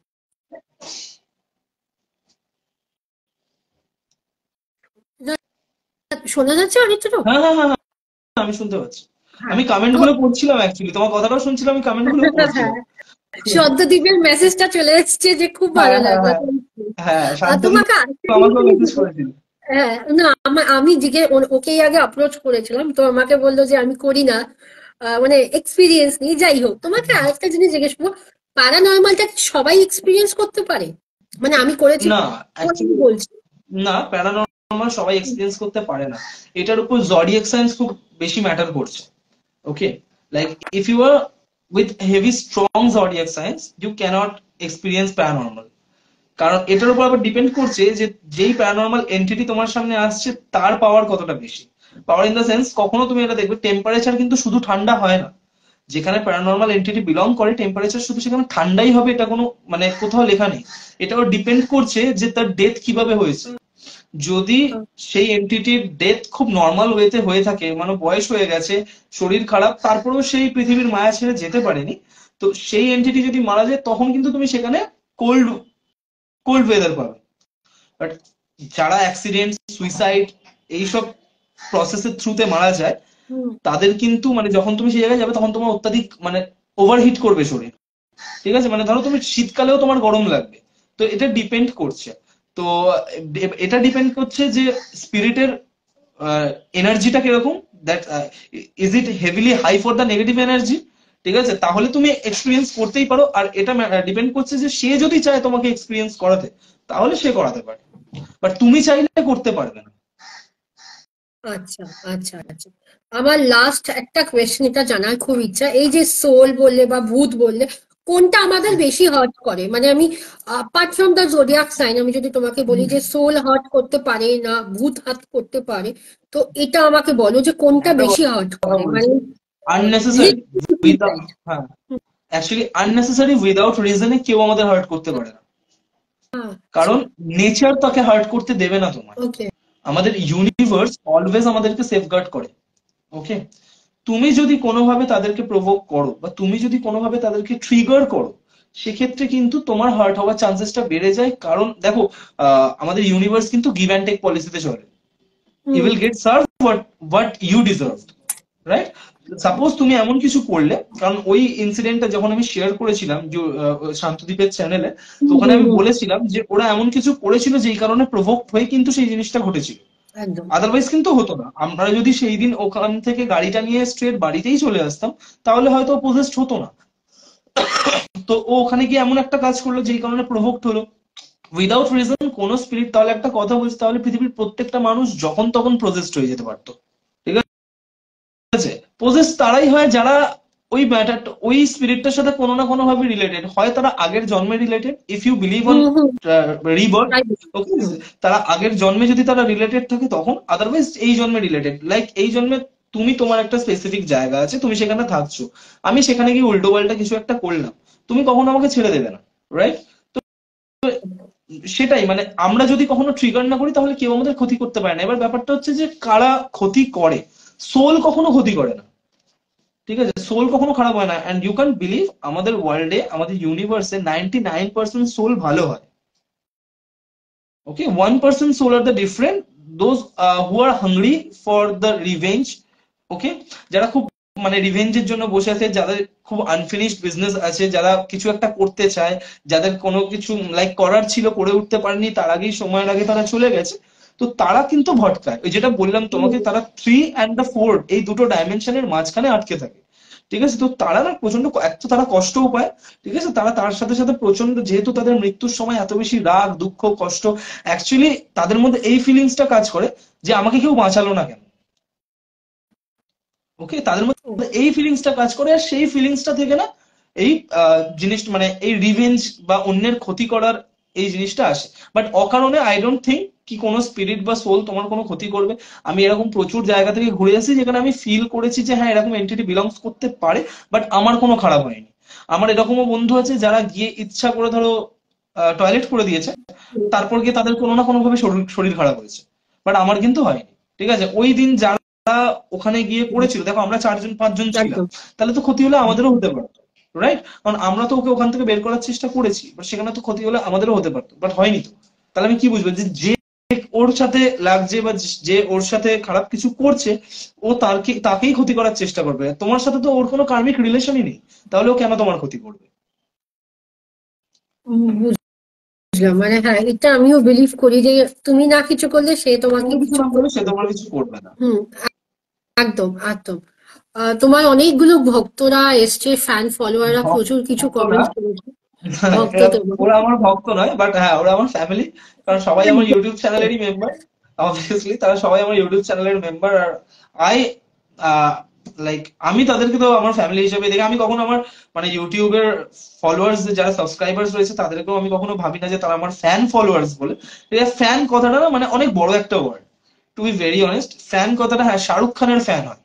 শোনা যাচ্ছে অরিত্র? হ্যাঁ হ্যাঁ হ্যাঁ হ্যাঁ, আমি শুনতে পাচ্ছি। হ্যাঁ আমি কমেন্ট তো গুলো পড়ছিলাম, অ্যাকচুয়ালি তোমার কথাটাও শুনছিলাম, আমি কমেন্ট গুলো হ্যাঁ, পড়ছিলাম। সদ্যদ্বীপের মেসেজটা চলে এসেছে যে খুব হ্যাঁ ভালো হ্যাঁ লাগলো। হ্যাঁ হ্যাঁ, আর শান্তদীপ তোমাকে আরেকটা জিনিস আমাকেও আমি মেসেজ করেছিল। হ্যাঁ না আমি ওকেই আগে অ্যাপ্রোচ করেছিলাম, তো আমাকে বললো যে আমি করি না, মানে এক্সপিরিয়েন্স নেই। যাই হোক, তোমাকে আরেকটা জিনিস জিজ্ঞেস করবো, প্যারানর্মালটা কি সবাই এক্সপিরিয়েন্স করতে পারে? মানে আমি করেছি না, আমি অ্যাকচুয়ালি বলছি। না, প্যারানর্মাল সবাই এক্সপিরিয়েন্স করতে পারে না। এটার উপর জডিয়াক সায়েন্স খুব বেশি ম্যাটার করছে। Okay, like if you are with heavy strong zodiac science, you cannot experience paranormal. কারণ এটার উপর আবার ডিপেন্ড করছে যে যেই প্যারানর্মাল এন্টিটি তোমার সামনে আসছে তার পাওয়ার কতটা বেশি। পাওয়ার ইন দ্য সেন্স, কখনো তুমি এটা দেখবে টেম্পারেচার কিন্তু শুধু ঠান্ডা হয় না, যেখানে প্যারানর্মাল এন্টিটি বিলং করে টেম্পারেচার শুধু সেখানে ঠান্ডাই হবে এটা কোনো মানে কোথাও লেখা নেই। এটাও ডিপেন্ড করছে যে তার ডেথ কিভাবে হয়েছে। যদি সেই এন্টিটির ডেথ খুব নর্মাল ওয়েতে হয়ে থাকে, মানে বয়স হয়ে গেছে, শরীর খারাপ, তারপরেও সেই পৃথিবীর মায়া ছেড়ে যেতে পারেনি, তো সেই এন্টিটি যদি মারা যায় তখন কিন্তু তুমি সেখানে কোল্ড কোল্ড ওয়েদার পাবে। বাট যারা অ্যাক্সিডেন্ট, সুইসাইড এইসব প্রসেসের থ্রুতে মারা যায়, তাদের কিন্তু মানে যখন তুমি সেই জায়গায় যাবে তখন তোমার অত্যাধিক মানে ওভারহিট করবে শরীর। ঠিক আছে, মানে ধরো তুমি শীতকালেও তোমার গরম লাগবে। তো এটা ডিপেন্ড করছে। তো এটা ডিপেন্ড করছে যে স্পিরিটের এনার্জিটা কিরকম, that is it heavily high for the negative energy. ঠিক আছে, তাহলে তুমি এক্সপিরিয়েন্স করতেই পারো। আর এটা ডিপেন্ড করছে যে সে যদি চায় তোমাকে এক্সপিরিয়েন্স করাতে, তাহলে সে করাতে পারে, বাট তুমি চাইলে করতে পারবে না। আচ্ছা আচ্ছা আচ্ছা, আমার লাস্ট একটা কোয়েশ্চেন, এটা জানার খুব ইচ্ছা, এই যে সোল বললে বা ভূত বললে, কোনটা আমাদের বেশি হার্ট করে? মানে আমি apart from the zodiac sign, আমি যদি তোমাকে বলি যে সোল হার্ট করতে পারে না ভূত হার্ট করতে পারে, তো এটা আমাকে বলো যে কোনটা একটা বেশি হার্ট কথা করে, বলছি, মানে আননেসেসারি উইদাউট, হ্যাঁ অ্যাকচুয়ালি আননেসেসারি উইদাউট রিজনে কেউ আমাদের হার্ট করতে পারে না, কারণ নেচার তাকে হার্ট করতে দেবে না তোমার। ওকে আমাদের ইউনিভার্স অলওয়েজ আমাদেরকে সেফগার্ড করে। ওকে, তুমি যদি কোনোভাবে তাদেরকে প্রভোক করো বা তুমি যদি কোনোভাবে তাদেরকে ট্রিগার করো, সেক্ষেত্রে কিন্তু তোমার হার্ট হওয়ার চান্সেসটা বেড়ে যায়। কারণ দেখো আমাদের ইউনিভার্স কিন্তু গিভ অ্যান্ড টেক পলিসিতে চলে। You will get serve what you deserve, right? Suppose তুমি এমন কিছু করলে, কারণ ওই ইনসিডেন্টটা যখন আমি শেয়ার করেছিলাম শান্তদ্বীপের চ্যানেলে, তো ওখানে আমি বলেছিলাম যে ওরা এমন কিছু করেছিল যেই কারণে প্রভোক্ট হয়ে কিন্তু সেই জিনিসটা ঘটেছিল, আদারওয়াইজ কিন্তু হতো না। আমরা যদি সেই দিন ওখান থেকে গাড়িটা নিয়ে স্ট্রেট বাড়িতেই চলে আসতাম, তাহলে হয়তো পজেসড হতো না। তো ও ওখানে গিয়ে এমন একটা কাজ করলো যেই কারণে প্রভোক্ট হলো উইদাউট রিজন কোন স্পিরিট। তাহলে একটা কথা বলছি, তাহলে পৃথিবীর প্রত্যেকটা মানুষ যখন তখন প্রজেস্ট হয়ে যেতে পারতো। ঠিক আছে, পজেস তারাই হয় যারা ওই ম্যাটারটা, ওই স্পিরিটটার সাথে কোনো না কোনো ভাবে রিলেটেড হয়। তারা আগের জন্মে related, if you believe on rebirth, okay, তারা আগের জন্মে যদি তারা রিলেটেড থাকে তখন, আদারওয়াইজ এই জন্মে রিলেটেড। লাইক এই জন্মে তুমি তোমার একটা স্পেসিফিক জায়গা আছে, তুমি সেখানে থাকছো, আমি সেখানে গিয়ে উল্টো পাল্টা কিছু একটা করলাম, তুমি কখনো আমাকে ছেড়ে দেবে না, রাইট? সেটাই, মানে আমরা যদি কখনো ট্রিগার না করি তাহলে কেউ আমাদের ক্ষতি করতে পারে না। এবার ব্যাপারটা হচ্ছে যে কারা ক্ষতি করে, সোল কখনো ক্ষতি করে না। ঠিক আছে, সোল কখনো খারাপ হয় না। অ্যান্ড ইউ ক্যান বিলিভ আমাদের ওয়ার্ল্ডে, আমাদের ইউনিভার্সে 99% সোল ভালো হয়। Okay, 1% soul are the different, those who are hungry for the revenge. Okay, যারা খুব মানে রিভেঞ্জের জন্য বসে আছে, যাদের খুব আনফিনিশড বিজনেস আছে, যারা কিছু একটা করতে চায়, যাদের কোনো কিছু লাইক করার ছিল করে উঠতে পারেনি, তার আগেই সময়ের আগে তারা চলে গেছে, তো তারা কিন্তু ভটকায়। ওই যেটা বললাম তোমাকে, তারা 3 and the 4 এই দুটো ডাইমেনশনের মাঝখানে আটকে থাকে। ঠিক আছে, তো তারা না প্রচন্ড, এক তো তারা কষ্টও পায়, ঠিক আছে, তারা তার সাথে সাথে প্রচন্ড, যেহেতু তাদের মৃত্যুর সময় এত বেশি রাগ, দুঃখ, কষ্ট, অ্যাকচুয়ালি তাদের মধ্যে এই ফিলিংসটা কাজ করে যে আমাকে কেউ বাঁচালো না কেন। ওকে, তাদের মধ্যে এই ফিলিংসটা কাজ করে, আর সেই ফিলিংসটা থেকে না এই জিনিস মানে এই রিভেঞ্জ বা অন্যের ক্ষতি করার এই জিনিসটা আসে। বাট অকারণে আই ডোন্ট থিঙ্ক কি কোনো স্পিরিট বা সোল তোমার কোনো ক্ষতি করবে। আমি এরকম প্রচুর জায়গা থেকে ঘুরে আসি যেখানে আমি ফিল করেছি যে হ্যাঁ এরকম এন্টিটি বিলংস করতে পারে, বাট আমার কোনো খারাপ হয়নি। আমার এরকমও বন্ধু আছে যারা গিয়ে ইচ্ছা করে ধরো টয়লেট করে দিয়েছে, তারপর গিয়ে তাদের কোনো না কোনো ভাবে শরীর শরীর খারাপ হয়েছে, বাট আমার কিন্তু হয়নি। ঠিক আছে, ওই দিন যারা ওখানে গিয়ে করেছিল, দেখো আমরা 4-5 জন ছিলাম, তাহলে তো ক্ষতি হলে আমাদেরও হতে পারতো, রাইট? কারণ আমরা তো ওকে ওখান থেকে বের করার চেষ্টা করেছি, বাট সেখানে তো ক্ষতি হলে আমাদেরও হতে পারতো, বাট হয়নি। তো তাহলে আমি কি বুঝবো যে যে ওর সাথে লাগছে বা যে ওর সাথে খারাপ কিছু করছে, ও তাকেই ক্ষতি করার চেষ্টা করবে? তোমার সাথে তো ওর কোনো কার্মিক রিলেশনই নেই, তাহলে ও কেন তোমার ক্ষতি করবে? বুঝলাম, মানে হ্যাঁ, এটা আমিও বিলিভ করি যে তুমি না কিছু করলে সে তোমাকে তুমি কিছু কিছু না করলে সে তোমার কিছু করবে না। হুম, একদম একদম। তোমার অনেকগুলো ভক্তরা এসছে, ফ্যান ফলোয়াররা প্রচুর কিছু ভক্তরা, কমেন্ট করেছে। ভক্ত তোমার ওরা আমার ভক্ত নয়, বাট হ্যাঁ ওরা আমার ফ্যামিলি, কারণ সবাই আমার ইউটিউব চ্যানেলেরই মেম্বার। অবভিয়াসলি তারা সবাই আমার ইউটিউব চ্যানেলের মেম্বার। আর আই লাইক আমি তাদেরকে তো আমার ফ্যামিলি হিসেবে দেখি। আমি কখনো আমার মানে ইউটিউবের ফলোয়ার্স, যারা সাবস্ক্রাইবার্স রয়েছে, তাদেরকেও আমি কখনো ভাবি না যে তারা আমার ফ্যান ফলোয়ার্স বলে। ফ্যান কথাটা না মানে অনেক বড় একটা word, to be very honest. Fan কথাটা, হ্যাঁ শাহরুখ খানের ফ্যান হয়,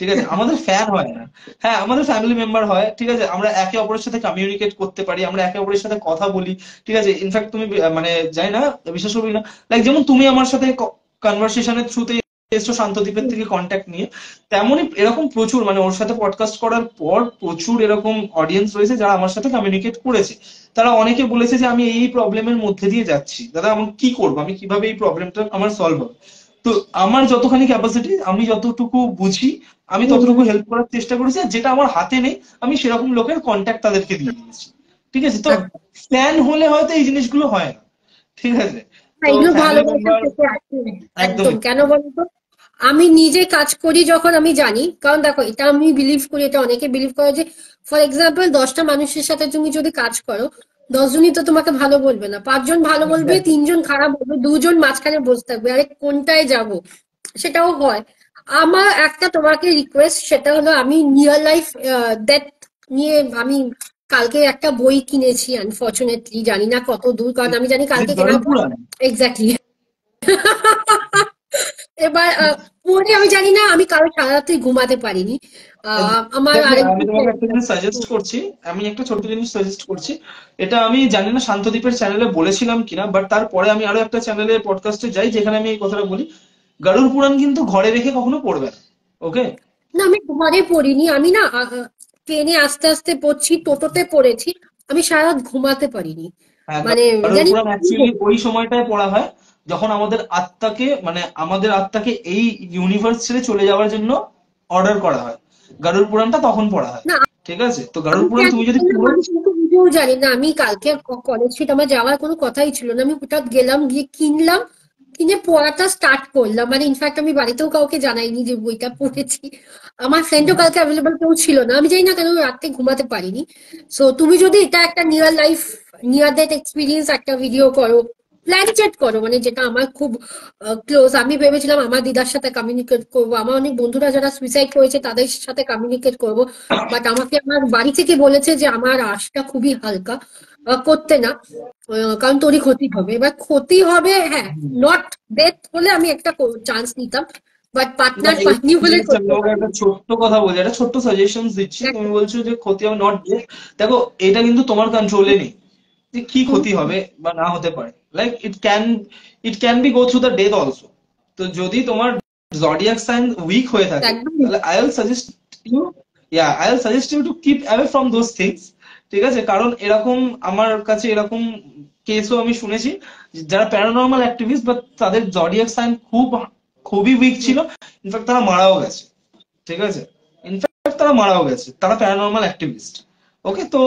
ঠিক আছে, আমাদের ফ্যান হয় না। হ্যাঁ, আমাদের ফ্যামিলি মেম্বার হয়, ঠিক আছে, আমরা একে অপরের সাথে কমিউনিকেট করতে পারি, আমরা একে অপরের সাথে কথা বলি, ঠিক আছে। ইনফ্যাক্ট তুমি মানে জানি না, বিশ্বাস করবি না, লাইক যেমন তুমি আমার সাথে কনভারসেশনের থ্রুতে এসছো শান্তদ্বীপের থেকে কন্ট্যাক্ট নিয়ে, তেমনই এরকম প্রচুর, মানে ওর সাথে পডকাস্ট করার পর প্রচুর এরকম অডিয়েন্স রয়েছে যারা আমার সাথে কমিউনিকেট করেছে। তারা অনেকে বলেছে যে আমি এই প্রবলেমের মধ্যে দিয়ে যাচ্ছি, দাদা আমি কি করবো, আমি কিভাবে এই প্রবলেমটা আমার সলভ হবে। তো আমার যতখানি ক্যাপাসিটি, আমি যতটুকু বুঝি, আমি ততটুকু হেল্প করার চেষ্টা করেছি, আর যেটা আমার হাতে নেই আমি সেরকম লোকের কন্ট্যাক্ট তাদেরকে দিয়ে দিয়েছি। ঠিক আছে, তো ফ্যান হলে হয়তো এই জিনিসগুলো হয় না, ঠিক আছে। তো এগুলো ফ্যামিলি ভালোবাসা মেম্বার থেকে আসে। একদম, একদমই। কেন বলতো, আমি নিজে কাজ করি যখন আমি জানি, কারণ দেখো এটা আমি বিলিভ করি, এটা অনেকে বিলিভ করে যে ফর এক্সাম্পল 10টা মানুষের সাথে তুমি যদি কাজ করো, 10জনই তো তোমাকে ভালো বলবে না, 5জন ভালো বলবে, Exactly. 3জন খারাপ বলবে, 2জন মাঝখানে বসে থাকবে, আরে কোনটায় যাব, সেটাও হয়। আমার একটা তোমাকে রিকোয়েস্ট, সেটা হলো আমি নিয়ার লাইফ ডেথ নিয়ে আমি কালকে একটা বই কিনেছি, আনফরচুনেটলি জানি না কত দূর, কারণ আমি জানি Is it কালকে কেনার গরুর পর পুরাণ? এক্স্যাক্টলি এবার পরে আমি জানি না, আমি কারো সারা রাত্রি ঘুমাতে পারিনি। আমার Exactly, আমি আরেকজন তোমাকে friend একটা জিনিস সাজেস্ট করছি, আমি একটা ছোট্ট জিনিস সাজেস্ট করছি। এটা আমি জানি না শান্তদ্বীপের চ্যানেলে বলেছিলাম কিনা, বাট তারপরে আমি আরো একটা চ্যানেলে পডকাস্টে যাই যেখানে আমি এই কথাটা বলি। গরুর পুরাণ কিন্তু ঘরে রেখে কখনো পড়বে না, ওকে? না, আমি ঘরে পড়িনি, আমি না ট্রেনে আস্তে আস্তে পড়ছি, টোটোতে পড়েছি, আমি সারা রাত ঘুমাতে পারিনি, হ্যাঁ, মানে গরুর জানি না পুরাণ কি অ্যাকচুয়ালি হতো। ওই সময়টায় পড়া হয় যখন আমাদের আত্মাকে, মানে আমাদের আত্মাকে এই ইউনিভার্স ছেড়ে চলে যাওয়ার জন্য অর্ডার করা হয়। গরুর পুরাণটা তখন পড়া হয়, না, ঠিক আছে। তো আমি গরুর পুরাণ কেন তুমি যদি বললাম, পুরো, আমি কিন্তু নিজেও জানি না, আমি কালকে কলেজ স্ট্রিট আমার যাওয়ার কোনো কথাই ছিল না, আমি হঠাৎ গেলাম, গিয়ে কিনলাম, কিনে পড়াটা স্টার্ট করলাম, মানে ইনফ্যাক্ট আমি বাড়িতেও কাউকে জানাইনি যে বইটা পড়েছি। আমার ফ্রেন্ডও কালকে অ্যাভেলেবল কেউ ছিল না, আমি জানি না কেন রাতে ঘুমাতে পারিনি। সো তুমি যদি এটা একটা near life, near death experience একটা ভিডিও করো, প্ল্যান চেট করো, মানে যেটা আমার খুব ক্লোজ, আমি ভেবেছিলাম আমার দিদার সাথে কমিউনিকেট করবো, আমার অনেক বন্ধুরা যারা সুইসাইড করেছে তাদের সাথে কমিউনিকেট করবো, বাট আমাকে আমার বাড়ি থেকে বলেছে যে আমার আশটা খুবই হালকা, করতে না, কারণ তোরই ক্ষতি হবে, এবার ক্ষতি হবে, হ্যাঁ, নট ডেথ হলে আমি একটা চান্স নিতাম, বাট না পার্টনার এই পাইনি বলে জিনিসটা আমি করতে তোমাকে একটা পারিনি। ছোট্ট কথা বলি, একটা ছোট্ট সাজেশন দিচ্ছি। তুমি বলছো যে ক্ষতি হবে নট ডেথ, দেখো এটা কিন্তু তোমার কন্ট্রোলে নেই যে কি হুম, ক্ষতি হবে বা না হতে পারে। Like it can be go through the death also. তো যদি তোমার জডিয়াক সাইন উইক হয়ে থাকে, একদমই। তাহলে you I will suggest you to keep away from those things, ঠিক আছে। কারণ এরকম আমার কাছে এরকম কেসও আমি শুনেছি, যারা প্যারানর্মাল অ্যাক্টিভিস্ট বা তাদের জডিয়াক সাইন খুবই উইক ছিল, ইনফ্যাক্ট তারা মারাও গেছে, ঠিক আছে। ইনফ্যাক্ট তারা মারাও গেছে, তারা প্যারানর্মাল অ্যাক্টিভিস্ট। ওকে, তো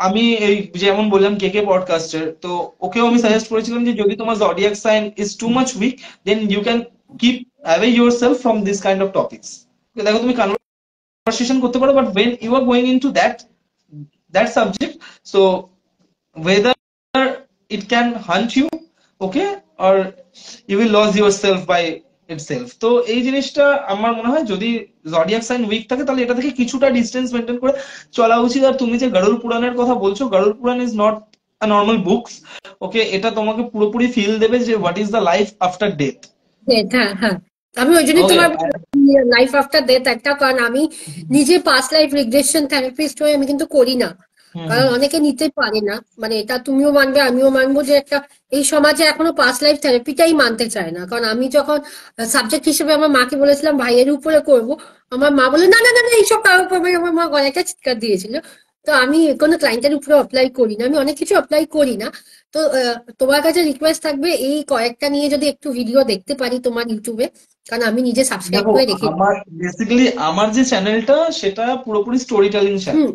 আমি এই যেমন বললাম কে কে পডকাস্টের, তো ওকেও আমি সাজেস্ট করেছিলাম যে যদি তোমার zodiac sign is too much weak, then you can keep away yourself from this kind of topics. দেখো তুমি কনভারসেশন করতে পারো, but when you are going into that subject, so whether it can hunt you, okay, or you will lose yourself by itself। তো এই জিনিসটা আমার মনে হয় যদি জডিয়াক সাইন উইক থাকে তাহলে এটা থেকে কিছুটা ডিস্টেন্স মেনটেন করে চলা উচিত। আর তুমি যে গরুর পুরাণের কথা বলছো, গরুর Purana is not a normal books, okay. এটা তোমাকে পুরোপুরি ফিল দেবে যে what is the life after death, হ্যাঁ, হ্যাঁ, আমি ওই জন্যই ওকে। তোমার লাইফ আফটার ডেথ একটা, কারণ আমি নিজে পাস্ট লাইফ রিগ্রেশন থেরাপিস্ট হয়ে আমি কিন্তু করি না, হুম কারণ হুম অনেকে নিতে পারে না, মানে এটা তুমিও মানবে আমিও মানবো যে একটা, এই সমাজে এখনো পাস্ট লাইফ থেরাপিটাই মানতে চায় না, কারণ আমি যখন সাবজেক্ট হিসেবে আমার মাকে বলেছিলাম ভাইয়ের উপরে করব, আমার মা বলে না না না না, এইসব কারোর উপর, আমার মা গলায় একটা চিৎকার দিয়েছিল। তো আমি কোনো ক্লায়েন্টের উপরে অ্যাপ্লাই করি না, আমি অনেক কিছু অ্যাপ্লাই করি না। তো তোমার কাছে রিকোয়েস্ট থাকবে এই কয়েকটা নিয়ে যদি একটু ভিডিও দেখতে পারি তোমার ইউটিউবে, কারণ আমি নিজে সাবস্ক্রাইব দেখো করে রেখেছি। আমার বেসিক্যালি আমার যে চ্যানেলটা সেটা পুরোপুরি স্টোরি টেলিং চ্যানেল, হুম,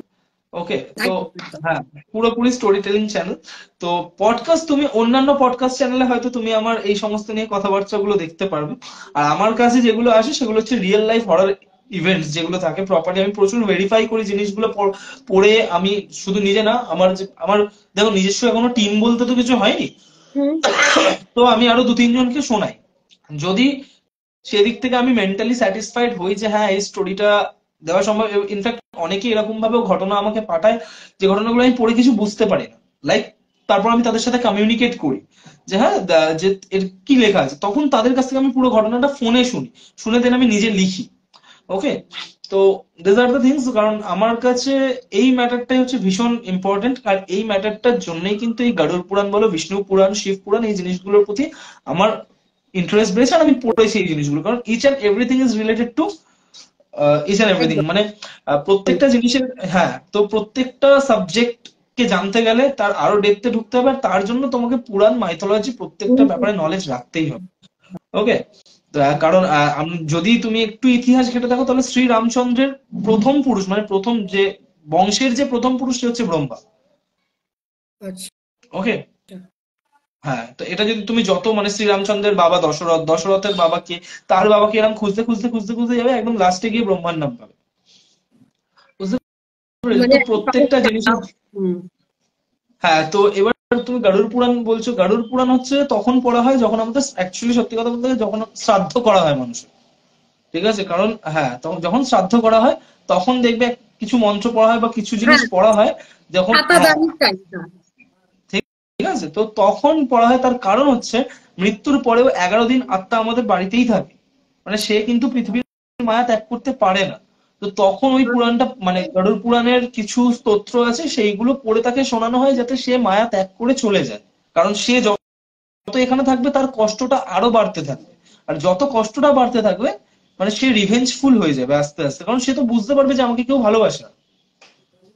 ওকে। তো একদম। হ্যাঁ, পুরোপুরি স্টোরি টেলিং চ্যানেল। তো পডকাস্ট তুমি অন্যান্য পডকাস্ট চ্যানেলে হয়তো তুমি আমার এই সমস্ত নিয়ে কথাবার্তা গুলো দেখতে পারবে। আর আমার কাছে যেগুলো আসে সেগুলো হচ্ছে রিয়েল লাইফ হরর ইভেন্টস যেগুলো থাকে প্রপার্টি, আমি প্রচুর ভেরিফাই করি জিনিসগুলো পড়ে। আমি শুধু নিজে না, আমার দেখো নিজস্ব এখনো টিম বলতে তো কিছু হয়নি, হুম, তো আমি আরো দু তিনজনকে শোনাই। যদি সেদিক থেকে আমি মেন্টালি স্যাটিসফাইড হই যে হ্যাঁ এই স্টোরিটা দেওয়া সম্ভব। ইনফ্যাক্ট অনেকে এরকম ভাবেও ঘটনা আমাকে পাঠায় যে ঘটনাগুলো আমি পড়ে কিছু বুঝতে পারি না, লাইক তারপর আমি তাদের সাথে কমিউনিকেট করি যে হ্যাঁ যে এর কি লেখা আছে, তখন তাদের কাছ থেকে আমি পুরো ঘটনাটা ফোনে শুনি, শুনে দেন আমি নিজে লিখি, ওকে। তো দিস আর দ্য থিংস, কারণ আমার কাছে এই ম্যাটারটাই হচ্ছে ভীষণ ইম্পর্টেন্ট। আর এই ম্যাটারটার জন্যই কিন্তু এই গরুড় পুরাণ বলো, বিষ্ণু পুরাণ, শিব পুরাণ, এই জিনিসগুলোর প্রতি আমার ইন্টারেস্ট বেড়েছে। আর আমি পড়েছি এই জিনিসগুলো, কারণ each and everything is related to each and everything, একদম মানে প্রত্যেকটা জিনিসের, হ্যাঁ, তো প্রত্যেকটা সাবজেক্ট কে জানতে গেলে তার আরো ডেপথে ঢুকতে হবে, আর তার জন্য তোমাকে পুরাণ, মাইথোলজি, প্রত্যেকটা ব্যাপারে নলেজ রাখতেই হবে। ওকে, কারণ যদি তুমি একটু ইতিহাস ঘেটে দেখো, তাহলে শ্রী রামচন্দ্রের প্রথম পুরুষ, মানে প্রথম যে বংশের যে প্রথম পুরুষ, সে হচ্ছে ব্রহ্মা। আচ্ছা ওকে, হ্যাঁ, তো এটা যদি তুমি যত, মানে শ্রীরামচন্দ্রের বাবা দশরথ, দশরথের বাবা কে, তার বাবাকে, এরকম খুঁজতে খুঁজতে খুঁজতে খুঁজতে যাবে, একদম লাস্টে গিয়ে ব্রহ্মার নাম পাবে। বুঝতে পেরেছো? মানে তো প্রত্যেকটা জিনিসের, হুম হ্যাঁ, তো এবার তুমি গরুড় পুরাণ বলছো, গরুড় পুরাণ হচ্ছে তখন পড়া হয় যখন আমাদের অ্যাকচুয়ালি, সত্যি কথা বলতে গেলে, যখন শ্রাদ্ধ করা হয় মানুষের, ঠিক আছে? কারণ হ্যাঁ, তখন যখন শ্রাদ্ধ করা হয় তখন দেখবে কিছু মন্ত্র পড়া হয় বা কিছু জিনিস হ্যাঁ পড়া হয়, যখন, হ্যাঁ, ছাতাদানির টাইমটা ঠিক আছে, তো তখন পড়া হয়। তার কারণ হচ্ছে মৃত্যুর পরেও 11 দিন আত্মা আমাদের বাড়িতেই থাকে, মানে সে কিন্তু পৃথিবীর মায়া ত্যাগ করতে পারে না। তো তখন ওই পুরাণটা, মানে গরুড় পুরাণের কিছু স্তোত্র আছে, সেইগুলো পড়ে তাকে শোনানো হয় যাতে সে মায়া ত্যাগ করে চলে যায়। কারণ সে যত এখানে থাকবে তার কষ্টটা আরো বাড়তে থাকবে, আর যত কষ্টটা বাড়তে থাকবে, মানে সে রিভেঞ্জফুল হয়ে যাবে আস্তে আস্তে, কারণ সে তো বুঝতে পারবে যে আমাকে কেউ ভালোবাসে না,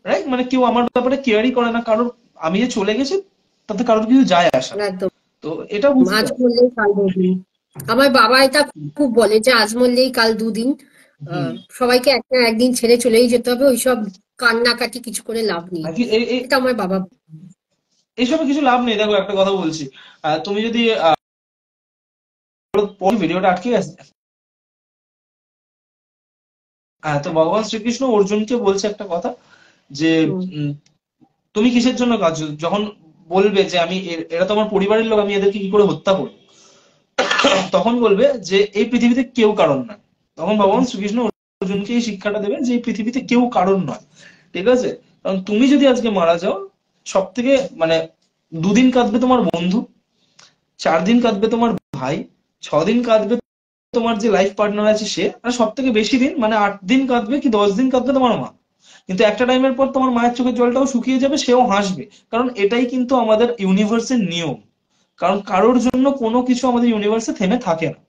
রাইট? মানে কেউ আমার ব্যাপারে কেয়ারই করে না, কারোর, আমি যে চলে গেছি তাতে কারোর কিছু যায় আসে না। একদম। তো এটা বুঝতে আজ হবে। মরলেই কাল দুদিন, আমার বাবা এটা খুব বলে যে আজ মরলেই কাল দুদিন। হুম, সবাইকে একটা একদিন ছেড়ে চলেই যেতে হবে, ওইসব কান্নাকাটি কিছু করে লাভ নেই। নাকি এটা আমার বাবা এইসবে কিছু লাভ নেই। দেখো, একটা কথা বলছি, তুমি যদি ভিডিওটা আটকে গেছে, তো ভগবান শ্রীকৃষ্ণ অর্জুনকে বলছে একটা কথা, যে হুম, উম, তুমি কিসের জন্য কাজ, যখন বলবে যে আমি এরা তো আমার পরিবারের লোক, আমি এদেরকে কি করে হত্যা করবো, তখন বলবে যে এই পৃথিবীতে কেউ কারণ নয়। তখন ভগবান শ্রীকৃষ্ণ অর্জুনকে এই শিক্ষাটা দেবে যে এই পৃথিবীতে কেউ কারণ নয়, ঠিক আছে? কারণ তুমি যদি আজকে মারা যাও, সব থেকে, মানে 2 দিন কাঁদবে তোমার বন্ধু, 4 দিন কাঁদবে তোমার ভাই, 6 দিন কাঁদবে তোমার যে লাইফ পার্টনার আছে সে, আর সব থেকে বেশি দিন, মানে 8 দিন কাঁদবে কি 10 দিন কাঁদবে তোমার মা। কিন্তু একটা টাইমের পর তোমার মায়ের চোখের জলটাও শুকিয়ে যাবে, সেও হাসবে, কারণ এটাই কিন্তু আমাদের ইউনিভার্সের নিয়ম। কারণ কারোর জন্য কোনো কিছু আমাদের ইউনিভার্সে থেমে থাকে না।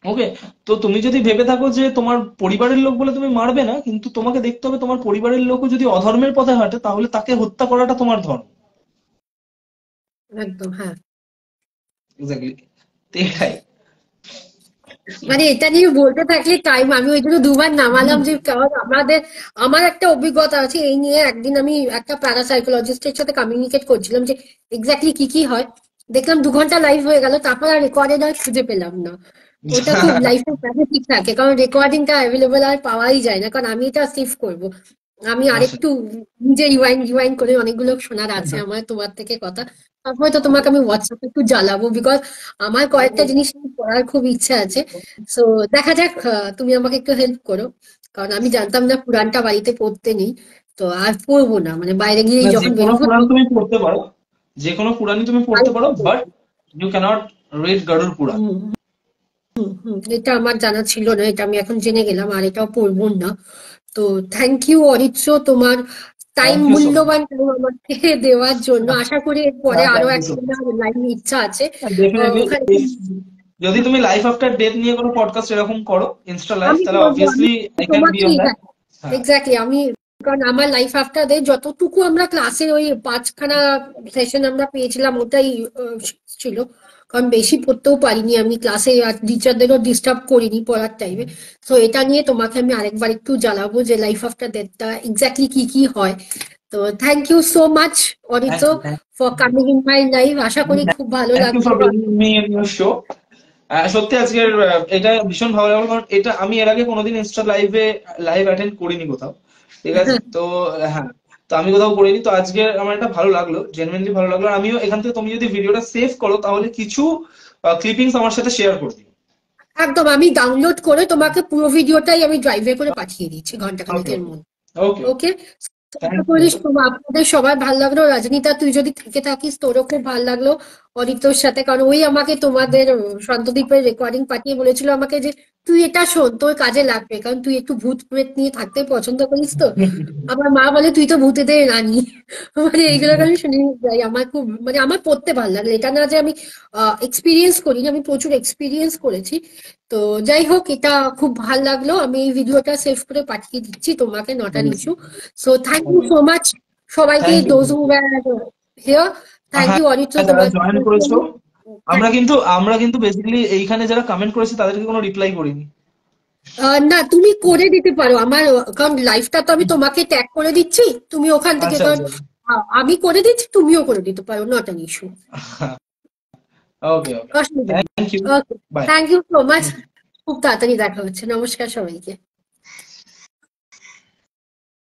ওকে, তো তুমি যদি ভেবে থাকো যে তোমার পরিবারের লোক বলে তুমি মারবে না, কিন্তু তোমাকে দেখতে হবে তোমার পরিবারের লোকও যদি অধর্মের পথে হাঁটে, তাহলে তাকে হত্যা করাটা তোমার ধর্ম। একদম। হ্যাঁ, এক্স্যাক্টলি, এটাই। মানে এটা নিয়ে বলতে থাকলে টাইম, আমি ওই জন্য দুবার নামালাম যে কারণ আমার একটা অভিজ্ঞতা আছে এই নিয়ে। একদিন আমি একটা প্যারাসাইকোলজিস্টের সাথে কমিউনিকেট করছিলাম যে এক্স্যাক্টলি কি কি হয়, দেখলাম 2 ঘন্টা লাইভ হয়ে গেল, তারপর আর রেকর্ডেড আর খুঁজে পেলাম না। ওটা খুব লাইফে ঠিক থাকে, কারণ রেকর্ডিংটা অ্যাভেলেবল আর পাওয়াই যায় না, কারণ আমি এটা সেভ করবো। আমি আচ্ছা, আরেকটু নিজে রিওয়াইন্ড রিওয়াইন্ড করে অনেকগুলো শোনার আছে আমার তোমার থেকে কথা, তারপরে তো তোমাকে আমি হোয়াটসঅ্যাপে একটু জ্বালাবো, বিকজ আমার কয়েকটা জিনিস পড়ার খুব ইচ্ছা আছে। সো দেখা যাক, তুমি আমাকে একটু হেল্প করো, কারণ আমি জানতাম না পুরাণটা বাড়িতে পড়তে নেই। তো আর পড়বো না, মানে বাইরে গিয়ে না, যে যখন কোনো বেরোবো পুরাণ তুমি পড়তে পারো, যে কোনো পুরাণই তুমি পড়তে পারো, বাট ইউ ক্যানট রিড গরুড় পুরাণ। হুম, এটা আমার জানা ছিল না, এটা আমি এখন জেনে গেলাম, আর এটাও পড়বো না। তো থ্যাংক ইউ অরিত্র, তোমার time, thank you so much. মূল্যবান টাইম আমাকে দেওয়ার জন্য। আশা করি এরপরে আরো থ্যাংক ইউ সো একটা মাচ। লাইন ইচ্ছা আছে। ডেফিনেটলি, ওখানে যদি তুমি লাইফ আফটার ডেথ নিয়ে কোনো পডকাস্ট এরকম করো, ইনস্টা লাইভ, আমি তাহলে করবো, আমি অবভিয়াসলি আই ক্যান বি তোমাকেই, অন দ্যাট। হ্যাঁ হ্যাঁ, এক্স্যাক্টলি। আমি, কারণ আমার লাইফ আফটার ডে যতটুকু আমরা ক্লাসের ওই 5খানা সেশন আমরা পেয়েছিলাম ওটাই ছিল, কারণ বেশি পড়তেও পারিনি আমি ক্লাসে, আর টিচারদেরও ডিস্টার্ব করিনি পড়ার টাইমে। তো এটা নিয়ে তোমাকে আমি আরেকবার একটু জ্বালাবো যে লাইফ আফটার ডেথটা এক্স্যাক্টলি কি কি হয়। তো thank you so much Aritra thank you, for coming in my life, আশা করি খুব ভালো থ্যাংক ইউ লাগবে। For bringing me in your show. সত্যি আজকের এটা ভীষণ ভালো লাগলো, কারণ এটা আমি এর আগে কোনোদিন ইনস্টা লাইভ অ্যাটেন্ড করিনি কোথাও, ঠিক আছে? তো হ্যাঁ, তো আমি কোথাও করিনি, তো আজকে আমার এটা ভালো লাগলো, জেনুইনলি ভালো লাগলো। আর আমিও এখান থেকে, তুমি যদি ভিডিওটা সেভ করো, তাহলে কিছু ক্লিপিংস আমার সাথে শেয়ার করে দিও। একদম, আমি ডাউনলোড করে তোমাকে পুরো ভিডিওটাই আমি ড্রাইভে করে পাঠিয়ে দিচ্ছি ঘন্টা ওকে, খানেকের ওকে, মধ্যে। ওকে, ওকে, আশা থ্যাংক ইউ। করিস আপনাদের সবাই ভালো লাগলো। রজনীতা, তুই যদি থেকে থাকিস তোরও খুব ভালো লাগলো। অরিত্রর সাথে, কারণ ওই আমাকে তোমাদের শান্তদ্বীপের রেকর্ডিং পাঠিয়ে বলেছিল আমাকে যে তুই এটা শোন, তোর কাজে লাগবে, কারণ তুই একটু ভূত প্রেত নিয়ে থাকতে পছন্দ করিস তো। আমার মা বলে তুই তো ভূতেদের রানী। মানে এইগুলো আমি শুনে যাই, আমার খুব মানে আমার পড়তে ভালো লাগে, এটা না যে আমি এক্সপিরিয়েন্স করিনি, আমি প্রচুর এক্সপিরিয়েন্স করেছি। তো যাই হোক, এটা খুব ভালো লাগলো, আমি এই ভিডিওটা সেভ করে পাঠিয়ে দিচ্ছি তোমাকে, not an issue. So thank you so much সবাইকে, thank you. Those who were here. Thank হ্যাঁ, ইউ অরিত্র, যারা তোমার জয়েন করেছো, আমরা কিন্তু বেসিক্যালি এইখানে যারা কমেন্ট করেছে তাদেরকে কোনো রিপ্লাই করিনি। না তুমি করে দিতে পারো আমার, কারণ লাইভটা তো আমি তোমাকে ট্যাগ করে দিচ্ছি, তুমি ওখান থেকে, আচ্ছা কারণ আচ্ছা। আমি করে দিচ্ছি, তুমিও করে দিতে পারো, not an issue. Okay okay. অসুবিধা নেই। Thank you. Okay, bye. Thank you so much. খুব তাড়াতাড়ি দেখা হচ্ছে, নমস্কার সবাইকে।